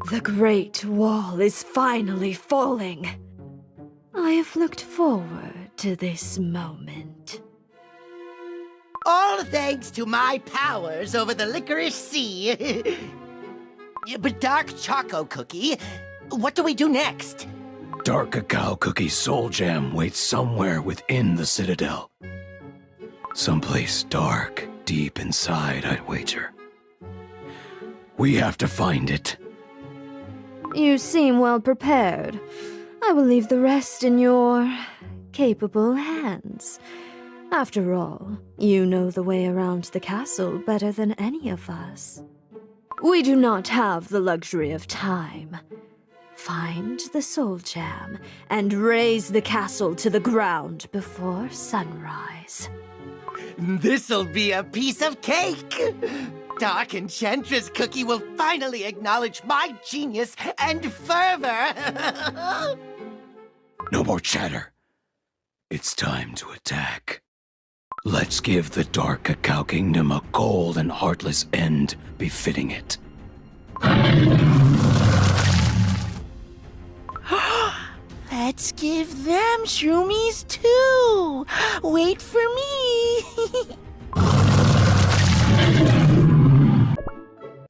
The Great Wall is finally falling. I have looked forward to this moment. All thanks to my powers over the licorice sea. But Dark Choco Cookie, what do we do next? Dark Cacao Cookie's soul gem waits somewhere within the Citadel. Someplace dark, deep inside, I'd wager. We have to find it. You seem well prepared. I will leave the rest in your capable hands. After all, you know the way around the castle better than any of us. We do not have the luxury of time. Find the soul gem and raise the castle to the ground before sunrise. This'll be a piece of cake! Dark Enchantress Cookie will finally acknowledge my genius and fervor! No more chatter. It's time to attack. Let's give the Dark Cacao Kingdom a cold and heartless end befitting it. Let's give them shroomies too! Wait for me!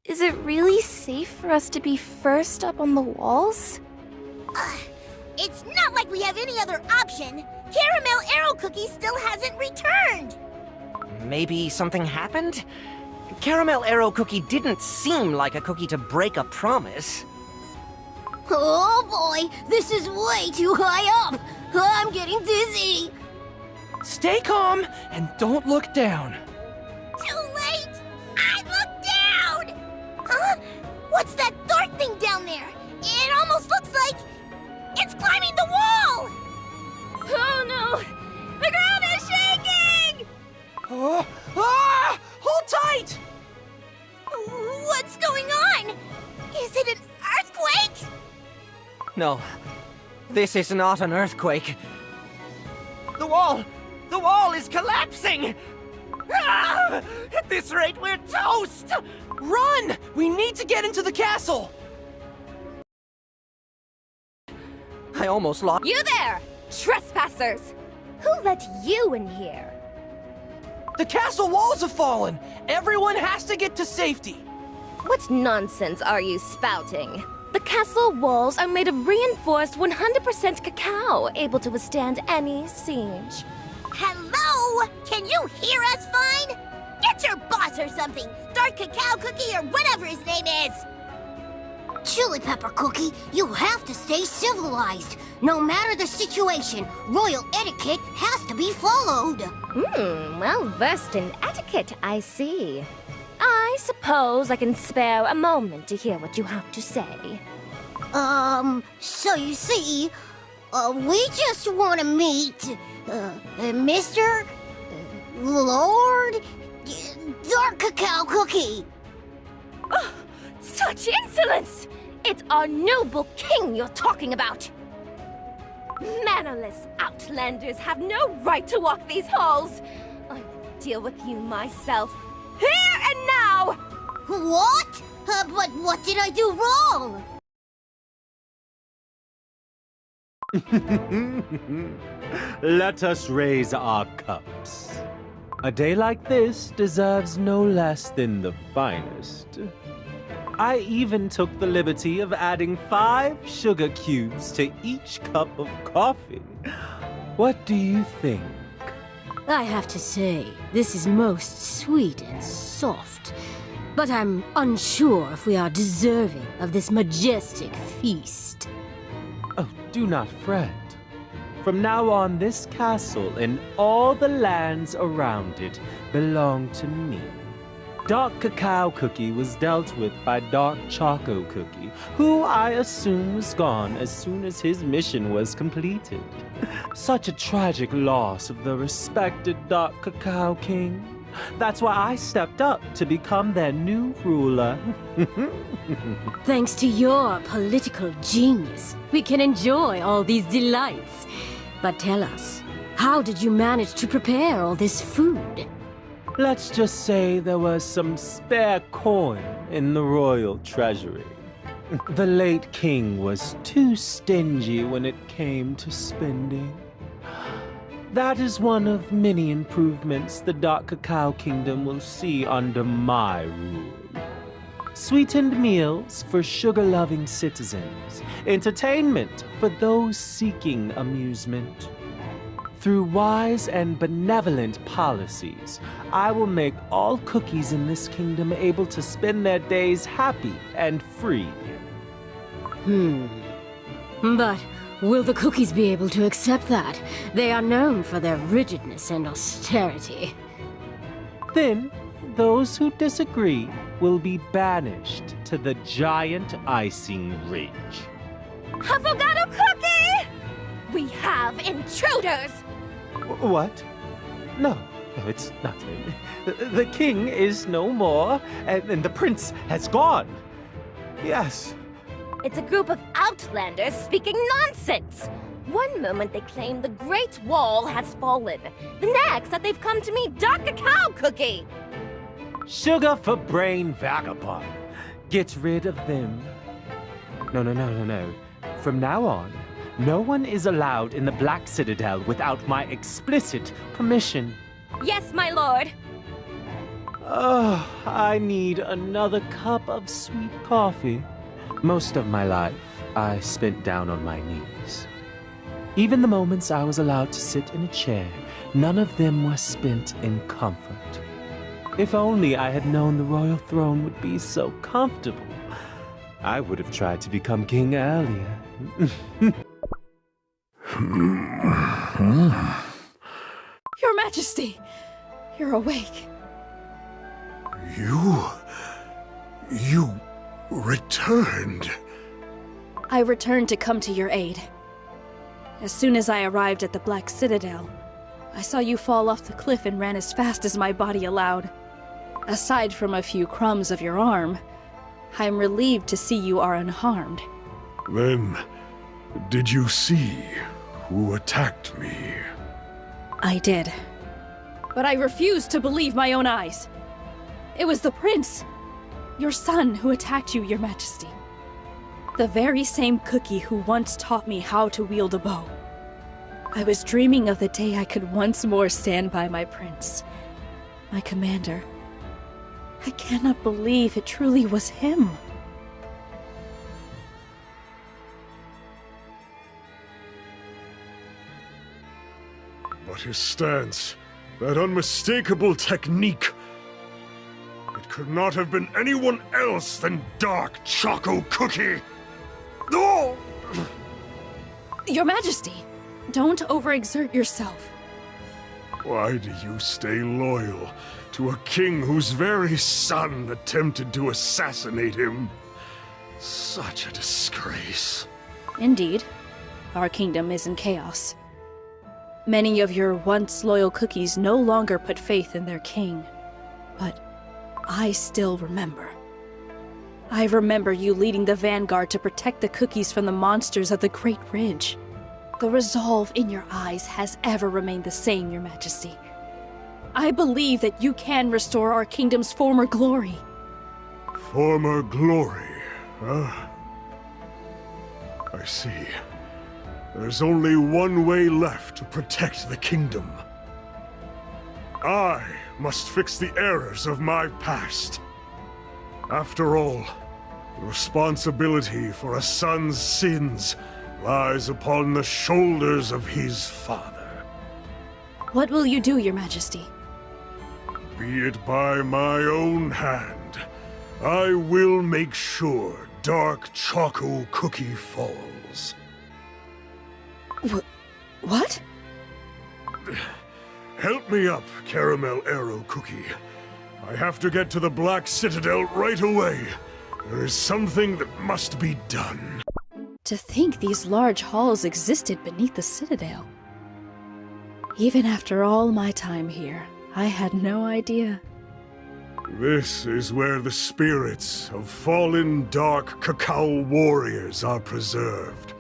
Is it really safe for us to be first up on the walls? It's not like we have any other option. Caramel Arrow Cookie still hasn't returned. Maybe something happened? Caramel Arrow Cookie didn't seem like a cookie to break a promise. Oh boy, this is way too high up. I'm getting dizzy. Stay calm and don't look down. Too late! I looked down! Huh? What's that dark thing down there? It almost looks like it's climbing the wall! Oh no! The ground is shaking! Oh, ah! Hold tight! What's going on? Is it an earthquake? No, this is not an earthquake. The wall is collapsing! Ah! At this rate, we're toast! Run! We need to get into the castle! I almost lost— You there! Trespassers! Who let you in here? The castle walls have fallen! Everyone has to get to safety! What nonsense are you spouting? The castle walls are made of reinforced 100% cacao, able to withstand any siege. Hello? Can you hear us fine? Get your boss or something! Dark Cacao Cookie or whatever his name is! Chili Pepper Cookie, you have to stay civilized. No matter the situation, royal etiquette has to be followed. Well versed in etiquette, I see. I suppose I can spare a moment to hear what you have to say. So you see, we just want to meet, Mr. Lord Dark Cacao Cookie. Oh, such insolence! It's our noble king you're talking about! Mannerless outlanders have no right to walk these halls! I will deal with you myself, here and now! What? But what did I do wrong? Let us raise our cups. A day like this deserves no less than the finest. I even took the liberty of adding 5 sugar cubes to each cup of coffee. What do you think? I have to say, this is most sweet and soft. But I'm unsure if we are deserving of this majestic feast. Oh, do not fret. From now on, this castle and all the lands around it belong to me. Dark Cacao Cookie was dealt with by Dark Choco Cookie, who I assume was gone as soon as his mission was completed. Such a tragic loss of the respected Dark Cacao King. That's why I stepped up to become their new ruler. Thanks to your political genius, we can enjoy all these delights. But tell us, how did you manage to prepare all this food? Let's just say there was some spare coin in the royal treasury. The late king was too stingy when it came to spending. That is one of many improvements the Dark Cacao Kingdom will see under my rule. Sweetened meals for sugar-loving citizens, entertainment for those seeking amusement. Through wise and benevolent policies, I will make all cookies in this kingdom able to spend their days happy and free. But will the cookies be able to accept that? They are known for their rigidness and austerity. Then, those who disagree will be banished to the giant icing ridge. Affogato cookie! We have intruders! What? No, it's nothing. The king is no more, and the prince has gone. Yes. It's a group of outlanders speaking nonsense! One moment they claim the Great Wall has fallen. The next that they've come to meet Dark Cacao Cookie! Sugar for brain vagabond. Get rid of them. No. From now on, no one is allowed in the Black Citadel without my explicit permission. Yes, my lord! Oh, I need another cup of sweet coffee. Most of my life, I spent down on my knees. Even the moments I was allowed to sit in a chair, none of them were spent in comfort. If only I had known the royal throne would be so comfortable, I would have tried to become king earlier. Your Majesty! You're awake. You returned. I returned to come to your aid. As soon as I arrived at the Black Citadel, I saw you fall off the cliff and ran as fast as my body allowed. Aside from a few crumbs of your arm, I'm relieved to see you are unharmed. Then, did you see who attacked me? I did. But I refused to believe my own eyes. It was the prince, your son, who attacked you, Your Majesty. The very same cookie who once taught me how to wield a bow. I was dreaming of the day I could once more stand by my prince, my commander. I cannot believe it truly was him. But his stance, that unmistakable technique, it could not have been anyone else than Dark Choco Cookie! Oh! Your Majesty, don't overexert yourself. Why do you stay loyal to a king whose very son attempted to assassinate him? Such a disgrace. Indeed, our kingdom is in chaos. Many of your once loyal cookies no longer put faith in their king. But I still remember. I remember you leading the vanguard to protect the cookies from the monsters of the Great Ridge. The resolve in your eyes has ever remained the same, Your Majesty. I believe that you can restore our kingdom's former glory. Former glory, huh? I see. There's only one way left to protect the kingdom. I must fix the errors of my past. After all, the responsibility for a son's sins lies upon the shoulders of his father. What will you do, Your Majesty? Be it by my own hand, I will make sure Dark Choco Cookie falls. What? Help me up, Caramel Arrow Cookie. I have to get to the Black Citadel right away. There is something that must be done. To think these large halls existed beneath the Citadel. Even after all my time here, I had no idea. This is where the spirits of fallen Dark Cacao warriors are preserved.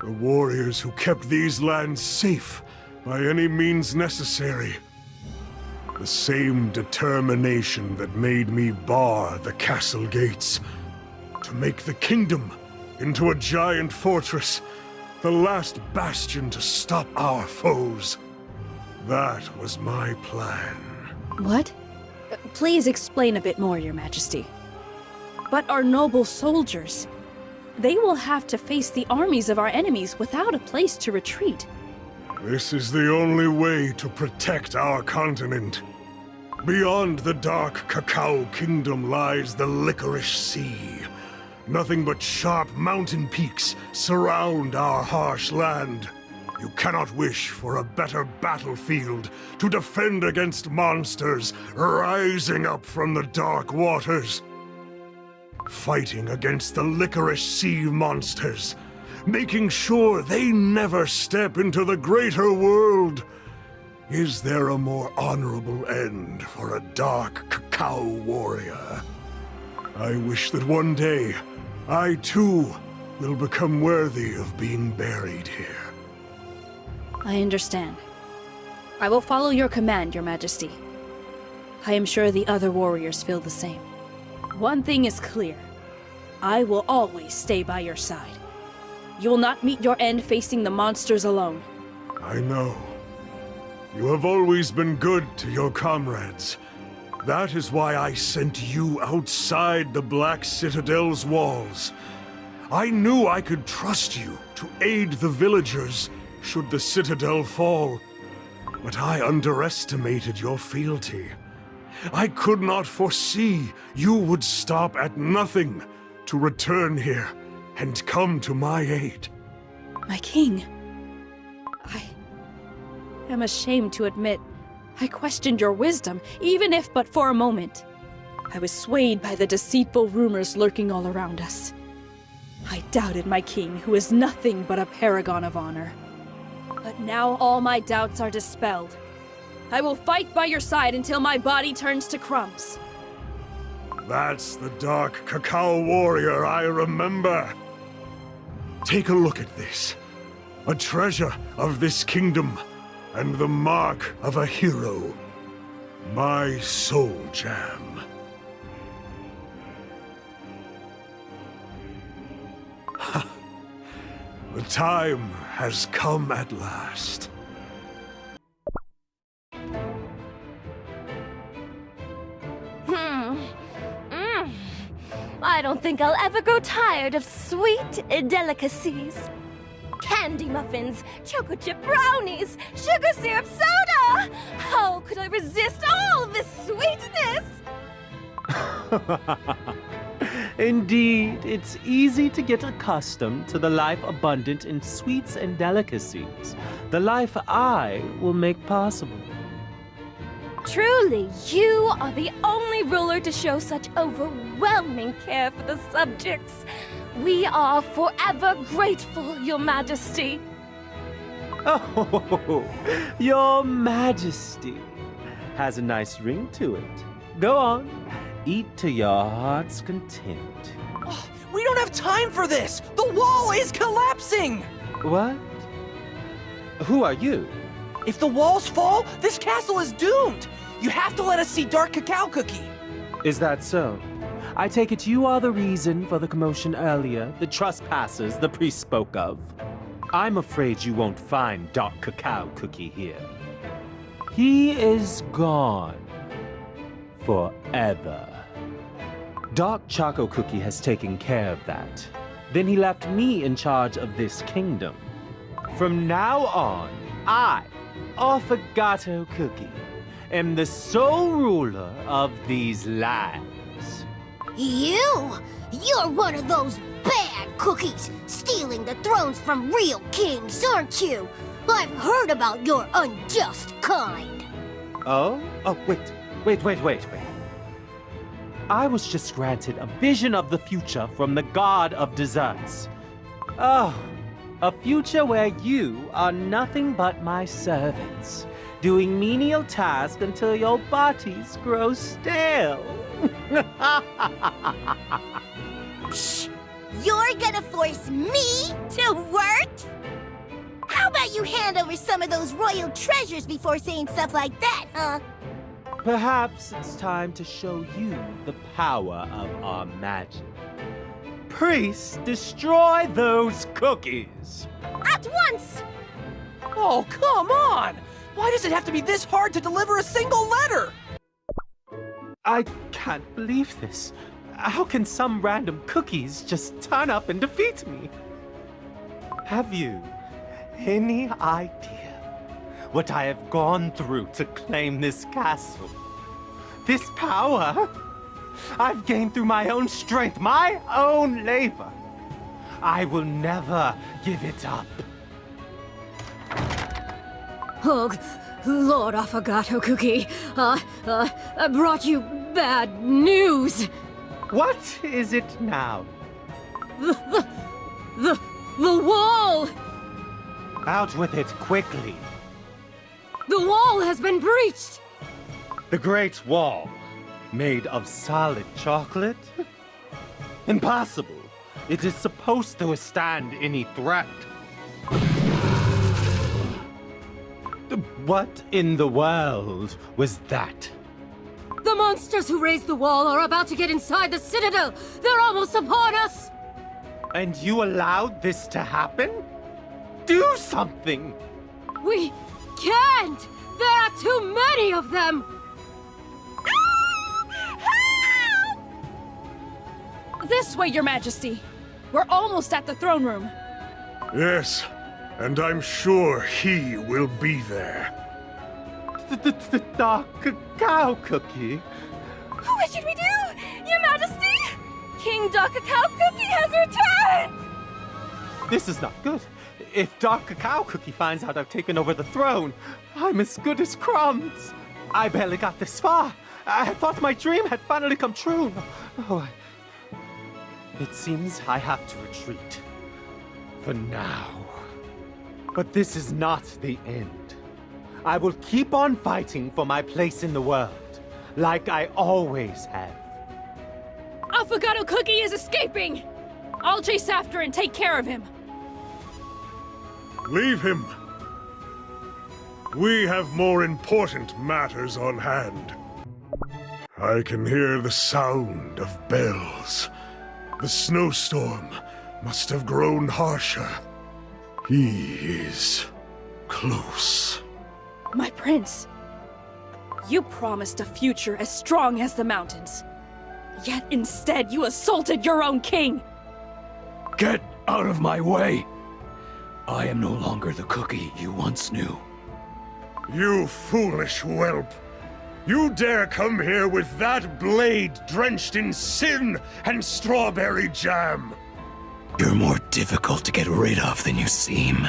The warriors who kept these lands safe by any means necessary. The same determination that made me bar the castle gates. To make the kingdom into a giant fortress, the last bastion to stop our foes. That was my plan. What? Please explain a bit more, Your Majesty. But our noble soldiers, they will have to face the armies of our enemies without a place to retreat. This is the only way to protect our continent. Beyond the dark Cacao Kingdom lies the Licorice Sea. Nothing but sharp mountain peaks surround our harsh land. You cannot wish for a better battlefield to defend against monsters rising up from the dark waters. Fighting against the Licorice Sea monsters, making sure they never step into the greater world. Is there a more honorable end for a dark cacao warrior? I wish that one day, I too will become worthy of being buried here. I understand. I will follow your command, Your Majesty. I am sure the other warriors feel the same. One thing is clear. I will always stay by your side. You will not meet your end facing the monsters alone. I know. You have always been good to your comrades. That is why I sent you outside the Black Citadel's walls. I knew I could trust you to aid the villagers should the Citadel fall. But I underestimated your fealty. I could not foresee you would stop at nothing to return here and come to my aid. My king, I am ashamed to admit I questioned your wisdom, even if but for a moment. I was swayed by the deceitful rumors lurking all around us. I doubted my king, who is nothing but a paragon of honor. But now all my doubts are dispelled. I will fight by your side until my body turns to crumbs. That's the dark cacao warrior I remember. Take a look at this. A treasure of this kingdom, and the mark of a hero. My soul gem. The time has come at last. I don't think I'll ever grow tired of sweet delicacies. Candy muffins, chocolate chip brownies, sugar syrup soda! How could I resist all this sweetness? Indeed, it's easy to get accustomed to the life abundant in sweets and delicacies. The life I will make possible. Truly, you are the only ruler to show such overwhelming care for the subjects. We are forever grateful, Your Majesty. Oh, Your Majesty has a nice ring to it. Go on, eat to your heart's content. Oh, we don't have time for this! The wall is collapsing! What? Who are you? If the walls fall, this castle is doomed! You have to let us see Dark Cacao Cookie! Is that so? I take it you are the reason for the commotion earlier, the trespassers the priest spoke of. I'm afraid you won't find Dark Cacao Cookie here. He is gone. Forever. Dark Choco Cookie has taken care of that. Then he left me in charge of this kingdom. From now on, I, Affogato Cookie, am the sole ruler of these lands. You're one of those bad cookies, stealing the thrones from real kings, aren't you? I've heard about your unjust kind. Oh, wait. I was just granted a vision of the future from the god of desserts. Oh, a future where you are nothing but my servants, doing menial tasks until your bodies grow stale. Psh! You're gonna force me to work? How about you hand over some of those royal treasures before saying stuff like that, huh? Perhaps it's time to show you the power of our magic. Priests, destroy those cookies! At once! Oh, come on! Why does it have to be this hard to deliver a single letter? I can't believe this. How can some random cookies just turn up and defeat me? Have you any idea what I have gone through to claim this castle? This power I've gained through my own strength, my own labor. I will never give it up. Oh, Lord Affogato Cookie, I brought you bad news. What is it now? The wall! Out with it quickly. The wall has been breached! The Great Wall, made of solid chocolate? Impossible. It is supposed to withstand any threat. What in the world was that? The monsters who raised the wall are about to get inside the Citadel! They're almost upon us! And you allowed this to happen? Do something! We can't! There are too many of them! This way, Your Majesty. We're almost at the throne room. Yes, and I'm sure he will be there. The dark cacao cookie. What should we do? Your Majesty? King Dark Cacao Cookie has returned! This is not good. If Dark Cacao Cookie finds out I've taken over the throne, I'm as good as crumbs. I barely got this far. I thought my dream had finally come true. Oh, it seems I have to retreat. For now. But this is not the end. I will keep on fighting for my place in the world, like I always have. Affogato Cookie is escaping! I'll chase after and take care of him. Leave him. We have more important matters on hand. I can hear the sound of bells. The snowstorm must have grown harsher. He is close. My prince, you promised a future as strong as the mountains. Yet instead you assaulted your own king! Get out of my way! I am no longer the cookie you once knew. You foolish whelp! You dare come here with that blade drenched in sin and strawberry jam! You're more difficult to get rid of than you seem.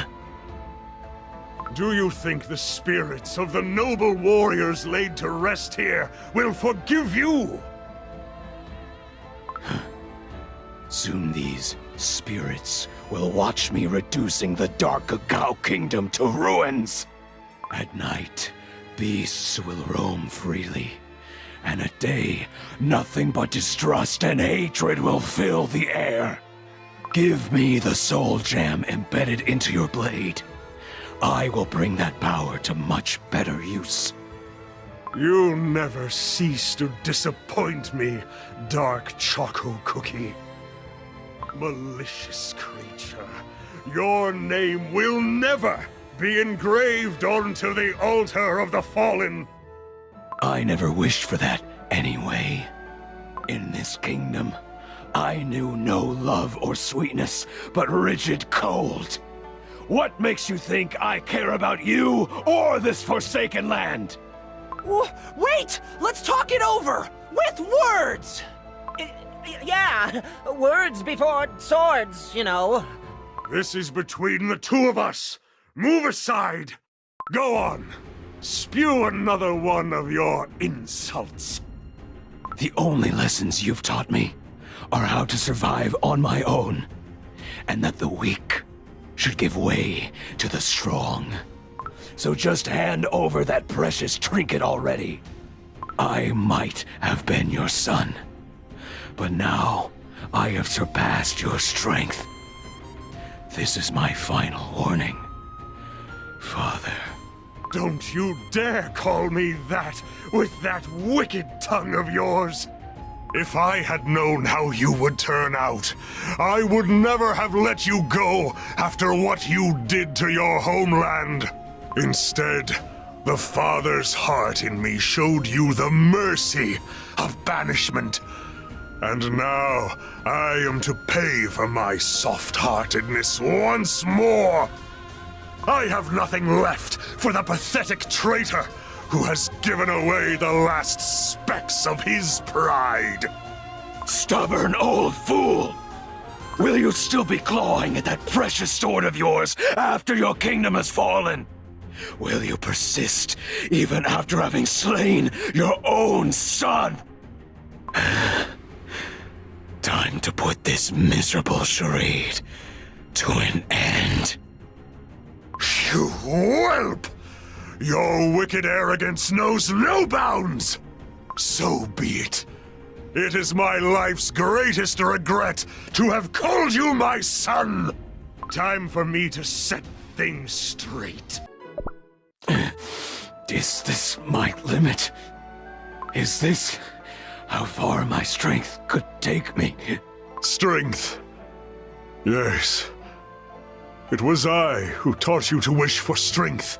Do you think the spirits of the noble warriors laid to rest here will forgive you? Soon these spirits will watch me reducing the Dark Cacao Kingdom to ruins. At night, beasts will roam freely. And at day, nothing but distrust and hatred will fill the air. Give me the soul gem embedded into your blade. I will bring that power to much better use. You'll never cease to disappoint me, Dark Choco Cookie. Malicious creature, your name will never be engraved onto the altar of the fallen. I never wished for that anyway. In this kingdom, I knew no love or sweetness, but rigid cold. What makes you think I care about you or this forsaken land? Wait! Let's talk it over! With words! Yeah, words before swords, you know. This is between the two of us. Move aside. Go on. Spew another one of your insults. The only lessons you've taught me are how to survive on my own, and that the weak should give way to the strong. So just hand over that precious trinket already. I might have been your son, but now I have surpassed your strength. This is my final warning. Father, Don't you dare call me that with that wicked tongue of yours! If I had known how you would turn out, I would never have let you go after what you did to your homeland. Instead, the father's heart in me showed you the mercy of banishment. And now I am to pay for my soft-heartedness once more. I have nothing left for the pathetic traitor who has given away the last specks of his pride. Stubborn old fool! Will you still be clawing at that precious sword of yours after your kingdom has fallen? Will you persist even after having slain your own son? Time to put this miserable charade to an end. You whelp! Your wicked arrogance knows no bounds! So be it. It is my life's greatest regret to have called you my son! Time for me to set things straight. Is this my limit? Is this how far my strength could take me? Strength. Yes. It was I who taught you to wish for strength,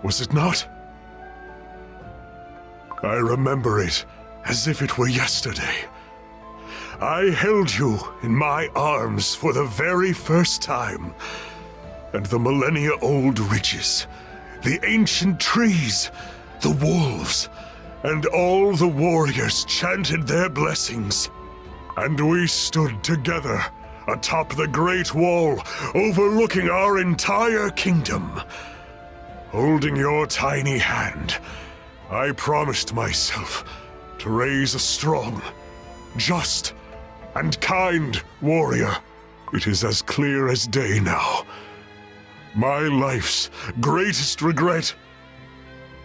was it not? I remember it as if it were yesterday. I held you in my arms for the very first time, and the millennia-old ridges, the ancient trees, the wolves, and all the warriors chanted their blessings. And we stood together atop the Great Wall, overlooking our entire kingdom. Holding your tiny hand, I promised myself to raise a strong, just, and kind warrior. It is as clear as day now. My life's greatest regret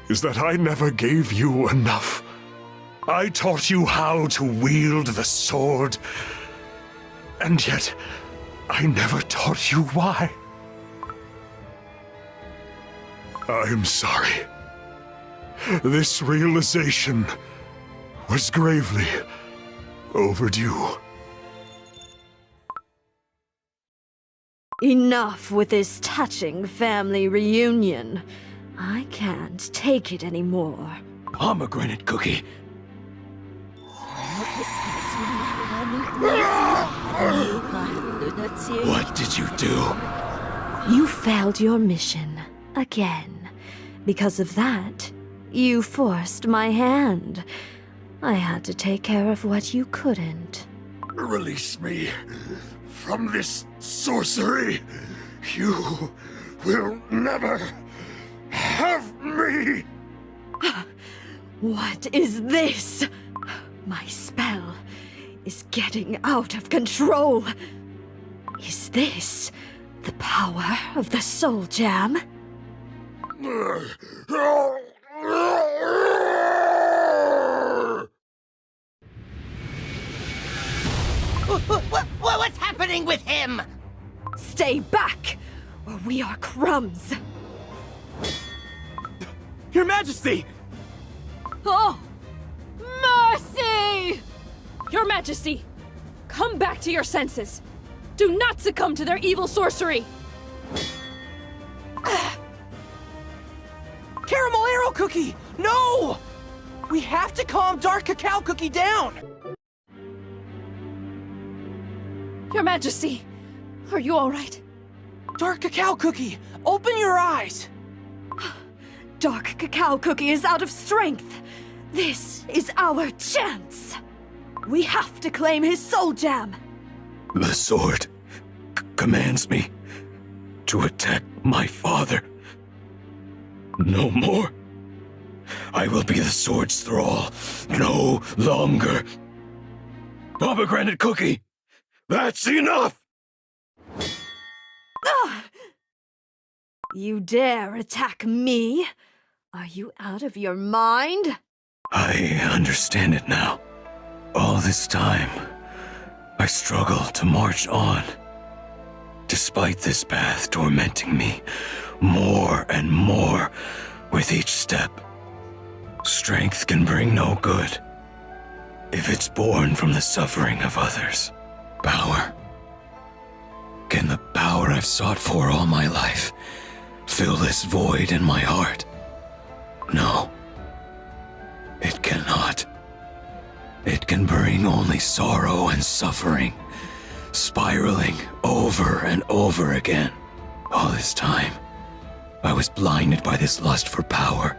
is that I never gave you enough. I taught you how to wield the sword, and yet I never taught you why. I'm sorry. This realization was gravely overdue. Enough with this touching family reunion. I can't take it anymore. Pomegranate cookie. What did you do? You failed your mission again. Because of that, you forced my hand. I had to take care of what you couldn't. Release me from this sorcery. You will never have me. What is this? My spell is getting out of control. Is this the power of the Soul Jam? What's happening with him? Stay back, or we are crumbs. Your Majesty! Oh! Mercy! Your Majesty, come back to your senses. Do not succumb to their evil sorcery. Caramel Arrow Cookie! No! We have to calm Dark Cacao Cookie down! Your Majesty, are you all right? Dark Cacao Cookie, open your eyes! Dark Cacao Cookie is out of strength. This is our chance. We have to claim his Soul Jam. The sword commands me to attack my father. No more. I will be the sword's thrall no longer. Pomegranate Cookie, that's enough! You dare attack me? Are you out of your mind? I understand it now. All this time, I struggled to march on. Despite this path tormenting me more and more, With each step, strength can bring no good if it's born from the suffering of others. Power. Can the power I've sought for all my life fill this void in my heart? No. It cannot. It can bring only sorrow and suffering, spiraling over and over again. All this time, I was blinded by this lust for power.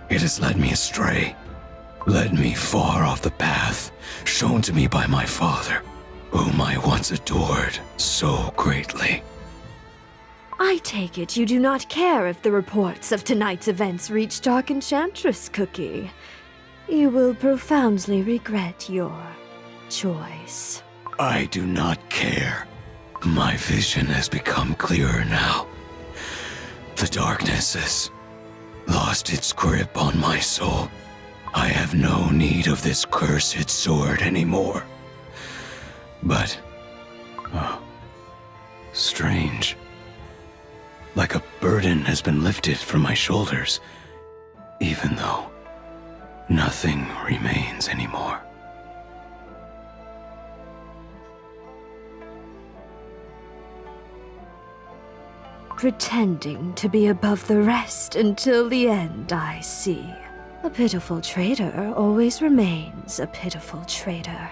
It has led me astray, led me far off the path shown to me by my father, whom I once adored so greatly. I take it you do not care if the reports of tonight's events reach Dark Enchantress, Cookie. You will profoundly regret your choice. I do not care. My vision has become clearer now. The darkness has lost its grip on my soul. I have no need of this cursed sword anymore. But, strange. Like a burden has been lifted from my shoulders, even though nothing remains anymore. Pretending to be above the rest until the end, I see. A pitiful traitor always remains a pitiful traitor.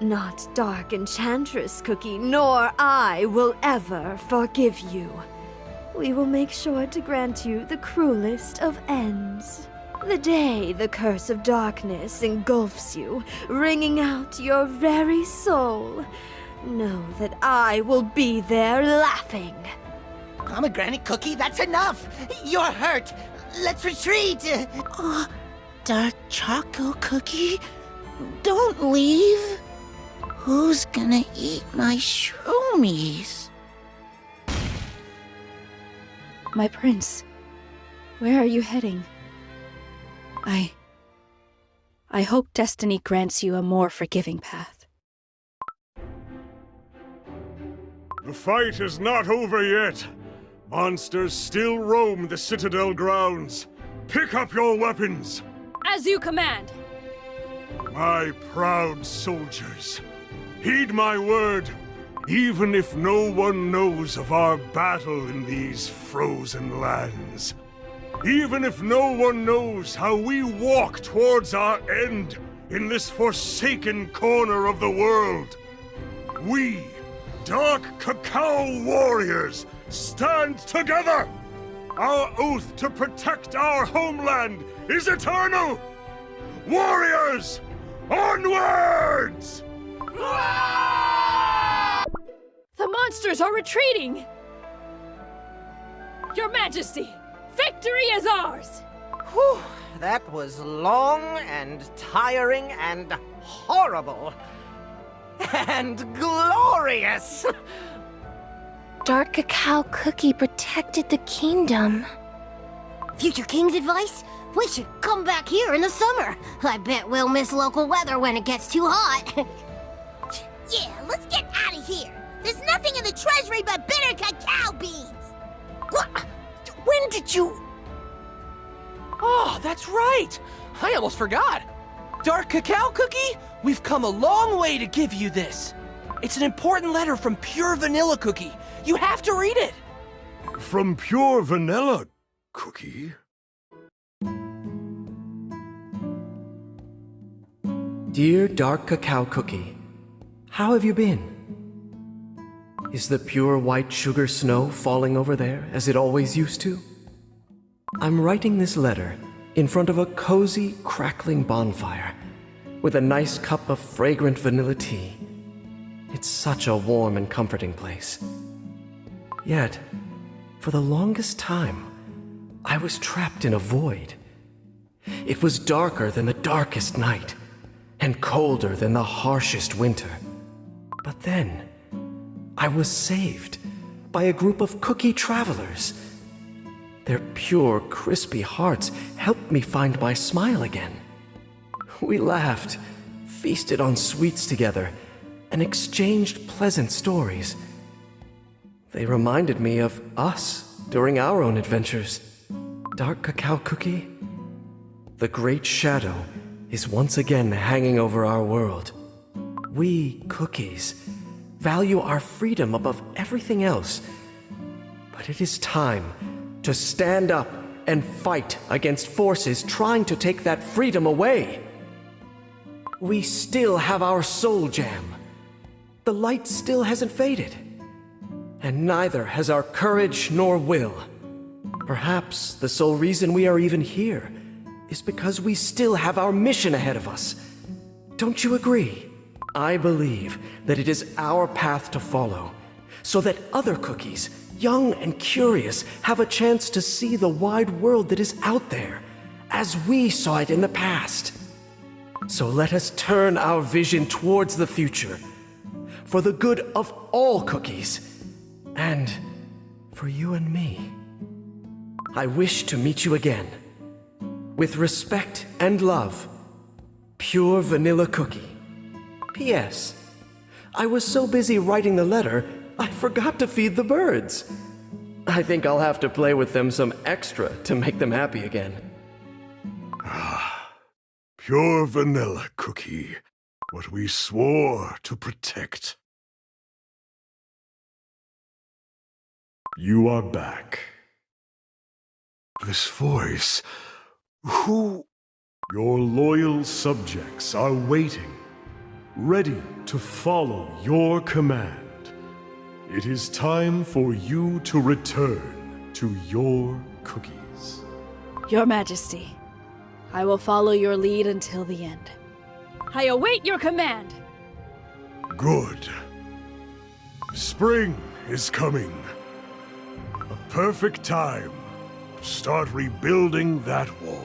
Not Dark Enchantress, Cookie, nor I will ever forgive you. We will make sure to grant you the cruelest of ends. The day the curse of darkness engulfs you, wringing out your very soul, know that I will be there laughing. Pomegranate Cookie, that's enough! You're hurt! Let's retreat! Dark Choco Cookie, don't leave. Who's gonna eat my shroomies? My prince, where are you heading? I hope destiny grants you a more forgiving path. The fight is not over yet. Monsters still roam the Citadel grounds. Pick up your weapons! As you command! My proud soldiers, heed my word. Even if no one knows of our battle in these frozen lands, even if no one knows how we walk towards our end in this forsaken corner of the world, we, Dark Cacao Warriors, stand together! Our oath to protect our homeland is eternal! Warriors, onwards! The monsters are retreating! Your Majesty, victory is ours! Whew, that was long and tiring and horrible. And glorious! Dark Cacao Cookie protected the kingdom. Future King's advice? We should come back here in the summer. I bet we'll miss local weather when it gets too hot. Yeah, let's get out of here. There's nothing in the treasury but bitter cacao beans. What? When did you... Oh, that's right! I almost forgot! Dark Cacao Cookie, we've come a long way to give you this. It's an important letter from Pure Vanilla Cookie. You have to read it! From Pure Vanilla Cookie? Dear Dark Cacao Cookie, how have you been? Is the pure white sugar snow falling over there as it always used to? I'm writing this letter in front of a cozy, crackling bonfire with a nice cup of fragrant vanilla tea. It's such a warm and comforting place. Yet, for the longest time, I was trapped in a void. It was darker than the darkest night, and colder than the harshest winter. But then, I was saved by a group of cookie travelers. Their pure, crispy hearts helped me find my smile again. We laughed, feasted on sweets together, and exchanged pleasant stories. They reminded me of us during our own adventures. Dark Cacao Cookie? The Great Shadow is once again hanging over our world. We, cookies, value our freedom above everything else. But it is time to stand up and fight against forces trying to take that freedom away. We still have our soul jam. The light still hasn't faded. And neither has our courage nor will. Perhaps the sole reason we are even here is because we still have our mission ahead of us. Don't you agree? I believe that it is our path to follow, so that other cookies, young and curious, have a chance to see the wide world that is out there, as we saw it in the past. So let us turn our vision towards the future, for the good of all cookies, and for you and me. I wish to meet you again. With respect and love, Pure Vanilla Cookie. P.S. I was so busy writing the letter, I forgot to feed the birds. I think I'll have to play with them some extra to make them happy again. Pure Vanilla Cookie. What we swore to protect. You are back. This voice... Who? Your loyal subjects are waiting, ready to follow your command. It is time for you to return to your cookies. Your Majesty, I will follow your lead until the end. I await your command! Good. Spring is coming. A perfect time to start rebuilding that wall.